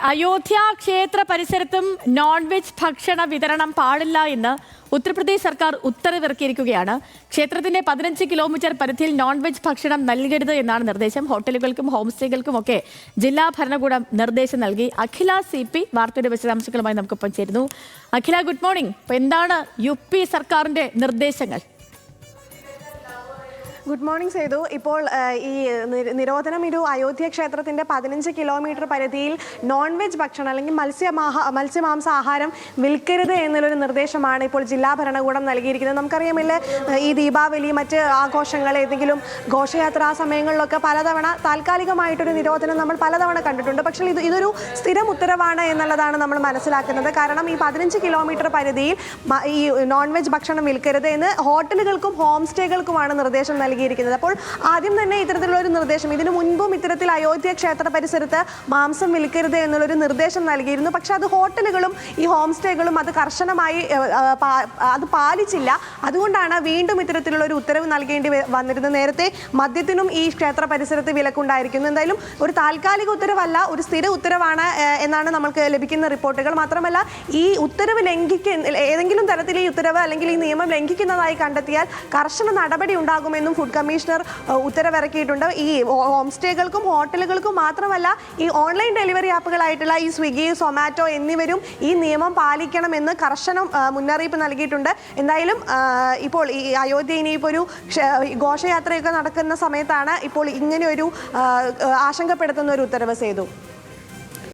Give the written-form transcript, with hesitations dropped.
അയോധ്യ ക്ഷേത്ര പരിസരത്തും non veg ഭക്ഷണ വിതരണം പാടില്ല എന്ന് ഉത്തർപ്രദേശ് സർക്കാർ ഉത്തരവിറക്കിയിരിക്കുകയാണ്. ക്ഷേത്രത്തിന്റെ 15 കിലോമീറ്റർ പരിധിയിൽ നോൺ വെജ് ഭക്ഷണം നൽകരുത് എന്നാണ് നിർദ്ദേശം. ഹോട്ടലുകൾക്കും ഹോം സ്റ്റേകൾക്കും ഒക്കെ ജില്ലാ ഭരണകൂടം നിർദ്ദേശം നൽകി. അഖില CP വാർത്തയുടെ വിശദാംശങ്ങളുമായി നമുക്കൊപ്പം ചേരുന്നു. Akhila, good morning. എന്താണ് UP സർക്കാരിന്റെ നിർദ്ദേശങ്ങൾ? Good morning Sethu. ഇപ്പോൾ ഈ നിരോധനം ഒരു അയോധ്യ ക്ഷേത്രത്തിൻ്റെ 15 കിലോമീറ്റർ പരിധിയിൽ നോൺ വെജ് ഭക്ഷണം അല്ലെങ്കിൽ മത്സ്യമാംസ ആഹാരം വിൽക്കരുത് എന്നുള്ളൊരു നിർദ്ദേശമാണ് ഇപ്പോൾ ജില്ലാ ഭരണകൂടം നൽകിയിരിക്കുന്നത്. നമുക്കറിയാമില്ലേ, ഈ ദീപാവലി മറ്റ് ആഘോഷങ്ങൾ ഏതെങ്കിലും ഘോഷയാത്രാ സമയങ്ങളിലൊക്കെ പലതവണ താൽക്കാലികമായിട്ടൊരു നിരോധനം നമ്മൾ പലതവണ കണ്ടിട്ടുണ്ട്. പക്ഷേ ഇതൊരു സ്ഥിരം ഉത്തരവാണ് എന്നുള്ളതാണ് നമ്മൾ മനസ്സിലാക്കുന്നത്. കാരണം ഈ 15 കിലോമീറ്റർ പരിധിയിൽ ഈ നോൺ വെജ് ഭക്ഷണം വിൽക്കരുത് എന്ന് ഹോട്ടലുകൾക്കും ഹോം സ്റ്റേകൾക്കുമാണ് നിർദ്ദേശം നൽകിയിരിക്കുന്നത്. അപ്പോൾ ആദ്യം തന്നെ ഇത്തരത്തിലുള്ള ഒരു നിർദ്ദേശം, ഇതിനു മുൻപും ഇത്തരത്തിൽ അയോധ്യ ക്ഷേത്ര പരിസരത്ത് മാംസം വിൽക്കരുത് എന്നുള്ളൊരു നിർദ്ദേശം നൽകിയിരുന്നു. പക്ഷെ അത് ഹോട്ടലുകളും ഈ ഹോം സ്റ്റേകളും അത് കർശനമായി അത് പാലിച്ചില്ല. അതുകൊണ്ടാണ് വീണ്ടും ഇത്തരത്തിലുള്ള ഒരു ഉത്തരവ് നൽകേണ്ടി വന്നിരുന്നത്. നേരത്തെ മദ്യത്തിനും ഈ ക്ഷേത്ര പരിസരത്ത് വിലക്കുണ്ടായിരിക്കുന്നു. എന്തായാലും ഒരു താൽക്കാലിക ഉത്തരവല്ല, ഒരു സ്ഥിര ഉത്തരവാണ് എന്നാണ് നമുക്ക് ലഭിക്കുന്ന റിപ്പോർട്ടുകൾ. മാത്രമല്ല, ഈ ഉത്തരവ് ഏതെങ്കിലും തരത്തിൽ ഈ ഉത്തരവ് അല്ലെങ്കിൽ ഈ നിയമം ലംഘിക്കുന്നതായി കണ്ടെത്തിയാൽ കർശന നടപടി ഉണ്ടാകുമെന്നും ഫുഡ് കമ്മീഷണർ ഉത്തരവിറക്കിയിട്ടുണ്ട്. ഈ ഹോം സ്റ്റേകൾക്കും ഹോട്ടലുകൾക്കും മാത്രമല്ല, ഈ ഓൺലൈൻ ഡെലിവറി ആപ്പുകളായിട്ടുള്ള ഈ സ്വിഗ്ഗി, സൊമാറ്റോ എന്നിവരും ഈ നിയമം പാലിക്കണമെന്ന് കർശന മുന്നറിയിപ്പ് നൽകിയിട്ടുണ്ട്. എന്തായാലും ഇപ്പോൾ ഈ അയോധ്യ ഇനിയിപ്പോൾ ഒരു ഘോഷയാത്രയൊക്കെ നടക്കുന്ന സമയത്താണ് ഇപ്പോൾ ഇങ്ങനെയൊരു ആശങ്കപ്പെടുത്തുന്ന ഒരു ഉത്തരവ് ചെയ്തു.